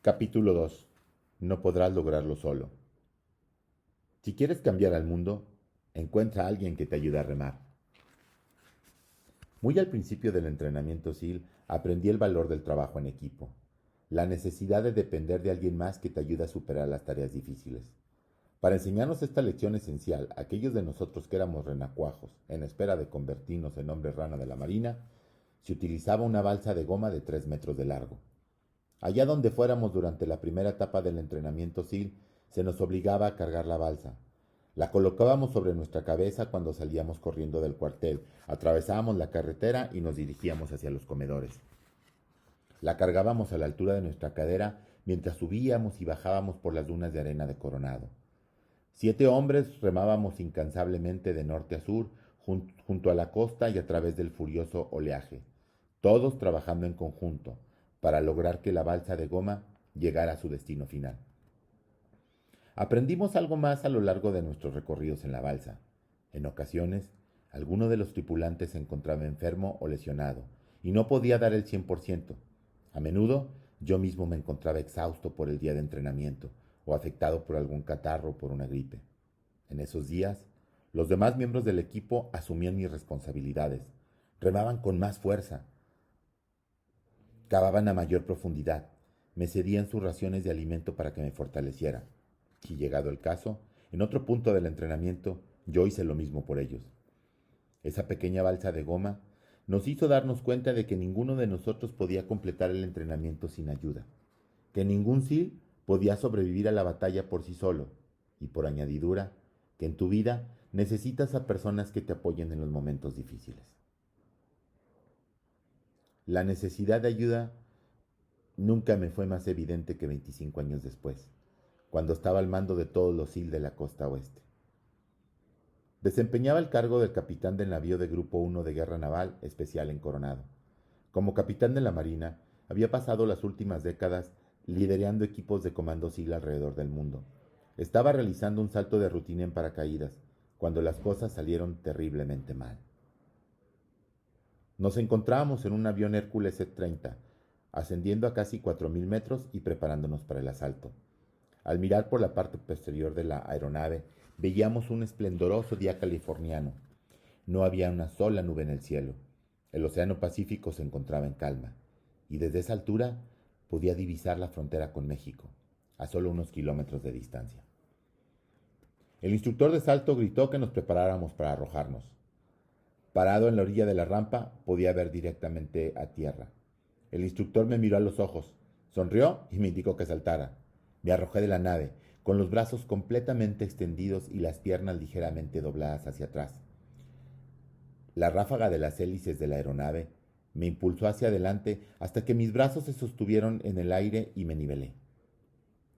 Capítulo 2. No podrás lograrlo solo. Si quieres cambiar al mundo, encuentra a alguien que te ayude a remar. Muy al principio del entrenamiento SEAL aprendí el valor del trabajo en equipo, la necesidad de depender de alguien más que te ayude a superar las tareas difíciles. Para enseñarnos esta lección esencial, aquellos de nosotros que éramos renacuajos, en espera de convertirnos en hombres rana de la marina, se utilizaba una balsa de goma de 3 metros de largo. Allá donde fuéramos durante la primera etapa del entrenamiento SEAL, se nos obligaba a cargar la balsa. La colocábamos sobre nuestra cabeza cuando salíamos corriendo del cuartel, atravesábamos la carretera y nos dirigíamos hacia los comedores. La cargábamos a la altura de nuestra cadera mientras subíamos y bajábamos por las dunas de arena de Coronado. 7 hombres remábamos incansablemente de norte a sur, junto a la costa y a través del furioso oleaje, todos trabajando en conjunto, para lograr que la balsa de goma llegara a su destino final. Aprendimos algo más a lo largo de nuestros recorridos en la balsa. En ocasiones, alguno de los tripulantes se encontraba enfermo o lesionado, y no podía dar el 100%. A menudo, yo mismo me encontraba exhausto por el día de entrenamiento, o afectado por algún catarro o por una gripe. En esos días, los demás miembros del equipo asumían mis responsabilidades, remaban con más fuerza, cavaban a mayor profundidad, me cedían sus raciones de alimento para que me fortaleciera. Y llegado el caso, en otro punto del entrenamiento, yo hice lo mismo por ellos. Esa pequeña balsa de goma nos hizo darnos cuenta de que ninguno de nosotros podía completar el entrenamiento sin ayuda, que ningún SEAL podía sobrevivir a la batalla por sí solo, y por añadidura, que en tu vida necesitas a personas que te apoyen en los momentos difíciles. La necesidad de ayuda nunca me fue más evidente que 25 años después, cuando estaba al mando de todos los SEAL de la costa oeste. Desempeñaba el cargo del capitán del navío de Grupo 1 de Guerra Naval Especial en Coronado. Como capitán de la Marina, había pasado las últimas décadas liderando equipos de comando SEAL alrededor del mundo. Estaba realizando un salto de rutina en paracaídas, cuando las cosas salieron terriblemente mal. Nos encontrábamos en un avión Hércules C-30, ascendiendo a casi 4.000 metros y preparándonos para el asalto. Al mirar por la parte posterior de la aeronave, veíamos un esplendoroso día californiano. No había una sola nube en el cielo. El océano Pacífico se encontraba en calma, y desde esa altura podía divisar la frontera con México, a solo unos kilómetros de distancia. El instructor de salto gritó que nos preparáramos para arrojarnos. Parado en la orilla de la rampa, podía ver directamente a tierra. El instructor me miró a los ojos, sonrió y me indicó que saltara. Me arrojé de la nave, con los brazos completamente extendidos y las piernas ligeramente dobladas hacia atrás. La ráfaga de las hélices de la aeronave me impulsó hacia adelante hasta que mis brazos se sostuvieron en el aire y me nivelé.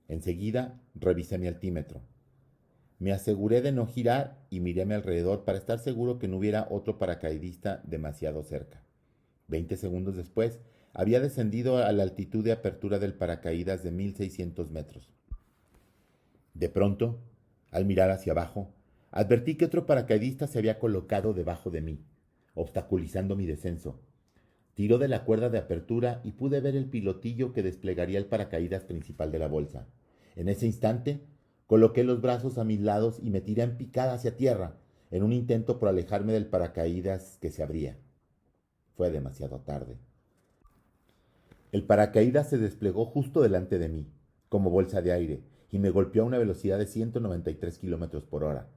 Enseguida revisé mi altímetro. Me aseguré de no girar y miré a mi alrededor para estar seguro que no hubiera otro paracaidista demasiado cerca. 20 segundos después, había descendido a la altitud de apertura del paracaídas de 1.600 metros. De pronto, al mirar hacia abajo, advertí que otro paracaidista se había colocado debajo de mí, obstaculizando mi descenso. Tiró de la cuerda de apertura y pude ver el pilotillo que desplegaría el paracaídas principal de la bolsa. En ese instante, coloqué los brazos a mis lados y me tiré en picada hacia tierra, en un intento por alejarme del paracaídas que se abría. Fue demasiado tarde. El paracaídas se desplegó justo delante de mí, como bolsa de aire, y me golpeó a una velocidad de 193 kilómetros por hora.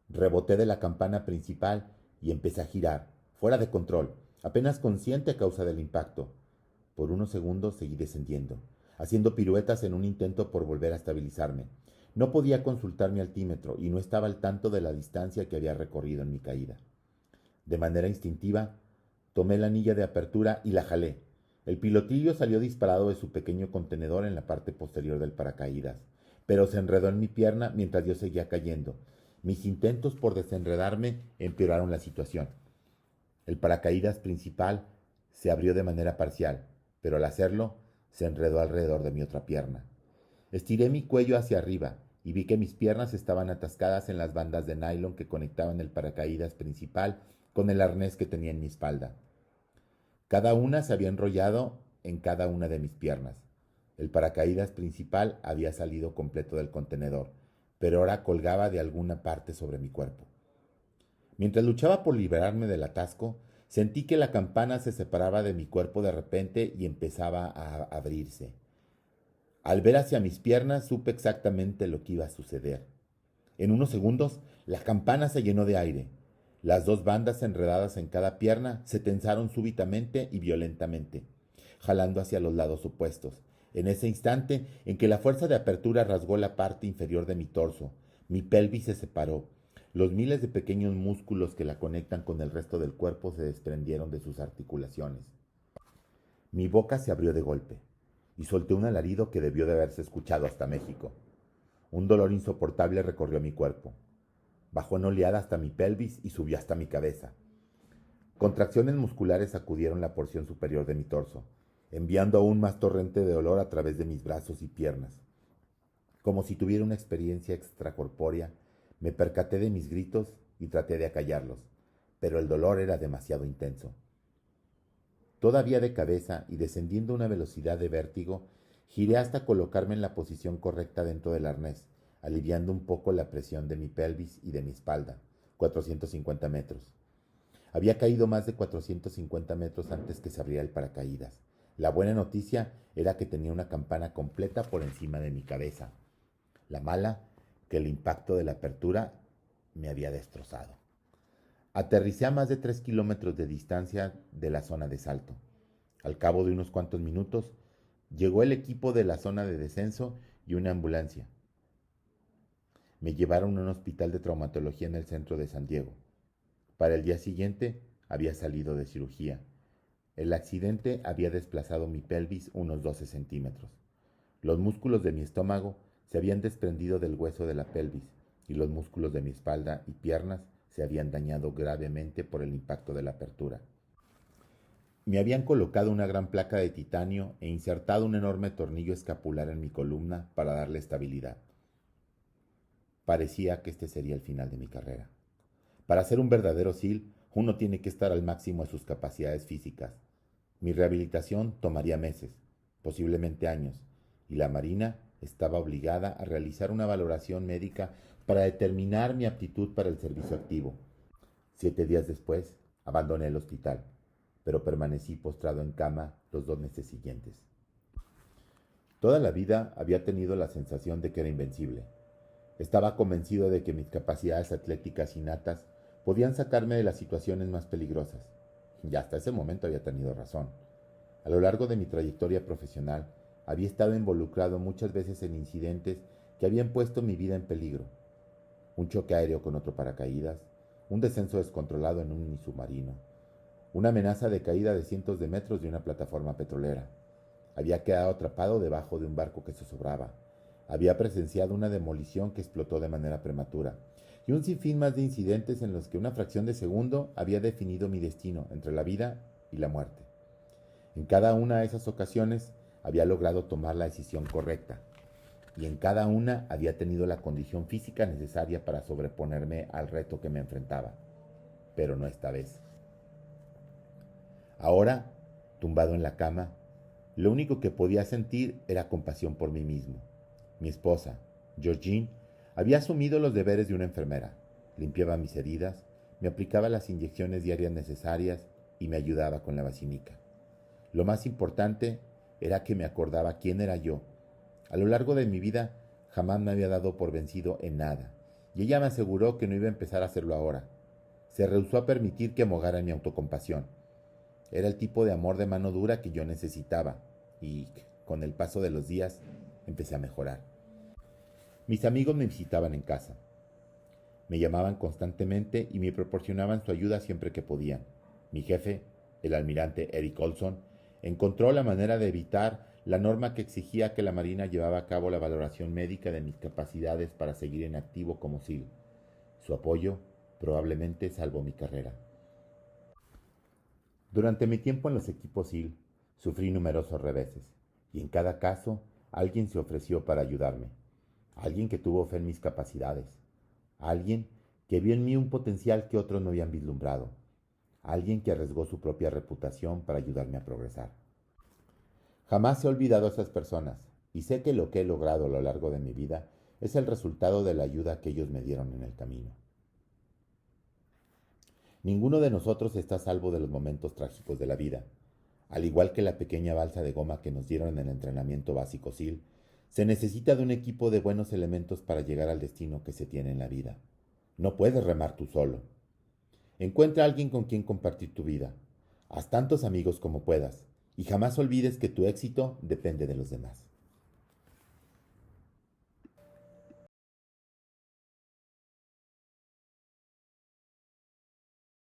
Reboté de la campana principal y empecé a girar, fuera de control, apenas consciente a causa del impacto. Por unos segundos seguí descendiendo, haciendo piruetas en un intento por volver a estabilizarme. No podía consultar mi altímetro y no estaba al tanto de la distancia que había recorrido en mi caída. De manera instintiva, tomé la anilla de apertura y la jalé. El pilotillo salió disparado de su pequeño contenedor en la parte posterior del paracaídas, pero se enredó en mi pierna mientras yo seguía cayendo. Mis intentos por desenredarme empeoraron la situación. El paracaídas principal se abrió de manera parcial, pero al hacerlo se enredó alrededor de mi otra pierna. Estiré mi cuello hacia arriba y vi que mis piernas estaban atascadas en las bandas de nylon que conectaban el paracaídas principal con el arnés que tenía en mi espalda. Cada una se había enrollado en cada una de mis piernas. El paracaídas principal había salido completo del contenedor, pero ahora colgaba de alguna parte sobre mi cuerpo. Mientras luchaba por liberarme del atasco, sentí que la campana se separaba de mi cuerpo de repente y empezaba a abrirse. Al ver hacia mis piernas supe exactamente lo que iba a suceder. En unos segundos, la campana se llenó de aire. Las dos bandas enredadas en cada pierna se tensaron súbitamente y violentamente, jalando hacia los lados opuestos. En ese instante en que la fuerza de apertura rasgó la parte inferior de mi torso, mi pelvis se separó. Los miles de pequeños músculos que la conectan con el resto del cuerpo se desprendieron de sus articulaciones. Mi boca se abrió de golpe y solté un alarido que debió de haberse escuchado hasta México. Un dolor insoportable recorrió mi cuerpo. Bajó en oleada hasta mi pelvis y subió hasta mi cabeza. Contracciones musculares sacudieron la porción superior de mi torso, enviando aún más torrente de dolor a través de mis brazos y piernas. Como si tuviera una experiencia extracorpórea, me percaté de mis gritos y traté de acallarlos, pero el dolor era demasiado intenso. Todavía de cabeza y descendiendo a una velocidad de vértigo, giré hasta colocarme en la posición correcta dentro del arnés, aliviando un poco la presión de mi pelvis y de mi espalda. 450 metros. Había caído más de 450 metros antes que se abriera el paracaídas. La buena noticia era que tenía una campana completa por encima de mi cabeza. La mala, que el impacto de la apertura me había destrozado. Aterricé a más de 3 kilómetros de distancia de la zona de salto. Al cabo de unos cuantos minutos, llegó el equipo de la zona de descenso y una ambulancia. Me llevaron a un hospital de traumatología en el centro de San Diego. Para el día siguiente había salido de cirugía. El accidente había desplazado mi pelvis unos 12 centímetros. Los músculos de mi estómago se habían desprendido del hueso de la pelvis y los músculos de mi espalda y piernas se habían dañado gravemente por el impacto de la apertura. Me habían colocado una gran placa de titanio e insertado un enorme tornillo escapular en mi columna para darle estabilidad. Parecía que este sería el final de mi carrera. Para ser un verdadero SEAL, uno tiene que estar al máximo de sus capacidades físicas. Mi rehabilitación tomaría meses, posiblemente años, y la Marina estaba obligada a realizar una valoración médica para determinar mi aptitud para el servicio activo. 7 días después, abandoné el hospital, pero permanecí postrado en cama los 2 meses siguientes. Toda la vida había tenido la sensación de que era invencible. Estaba convencido de que mis capacidades atléticas innatas podían sacarme de las situaciones más peligrosas. Y hasta ese momento había tenido razón. A lo largo de mi trayectoria profesional, había estado involucrado muchas veces en incidentes que habían puesto mi vida en peligro. Un choque aéreo con otro paracaídas, un descenso descontrolado en un submarino, una amenaza de caída de cientos de metros de una plataforma petrolera. Había quedado atrapado debajo de un barco que zozobraba. Había presenciado una demolición que explotó de manera prematura, y un sinfín más de incidentes en los que una fracción de segundo había definido mi destino entre la vida y la muerte. En cada una de esas ocasiones había logrado tomar la decisión correcta, y en cada una había tenido la condición física necesaria para sobreponerme al reto que me enfrentaba, pero no esta vez. Ahora, tumbado en la cama, lo único que podía sentir era compasión por mí mismo. Mi esposa, Georgine, había asumido los deberes de una enfermera. Limpiaba mis heridas, me aplicaba las inyecciones diarias necesarias y me ayudaba con la vacinica. Lo más importante era que me acordaba quién era yo. A lo largo de mi vida jamás me había dado por vencido en nada, y ella me aseguró que no iba a empezar a hacerlo ahora. Se rehusó a permitir que ahogara mi autocompasión. Era el tipo de amor de mano dura que yo necesitaba, y con el paso de los días empecé a mejorar. Mis amigos me visitaban en casa. Me llamaban constantemente y me proporcionaban su ayuda siempre que podían. Mi jefe, el almirante Eric Olson, encontró la manera de evitar la norma que exigía que la Marina llevara a cabo la valoración médica de mis capacidades para seguir en activo como SEAL. Su apoyo probablemente salvó mi carrera. Durante mi tiempo en los equipos SEAL, sufrí numerosos reveses, y en cada caso alguien se ofreció para ayudarme. Alguien que tuvo fe en mis capacidades. Alguien que vio en mí un potencial que otros no habían vislumbrado. Alguien que arriesgó su propia reputación para ayudarme a progresar. Jamás he olvidado a esas personas y sé que lo que he logrado a lo largo de mi vida es el resultado de la ayuda que ellos me dieron en el camino. Ninguno de nosotros está a salvo de los momentos trágicos de la vida. Al igual que la pequeña balsa de goma que nos dieron en el entrenamiento básico SEAL, se necesita de un equipo de buenos elementos para llegar al destino que se tiene en la vida. No puedes remar tú solo. Encuentra a alguien con quien compartir tu vida. Haz tantos amigos como puedas y jamás olvides que tu éxito depende de los demás.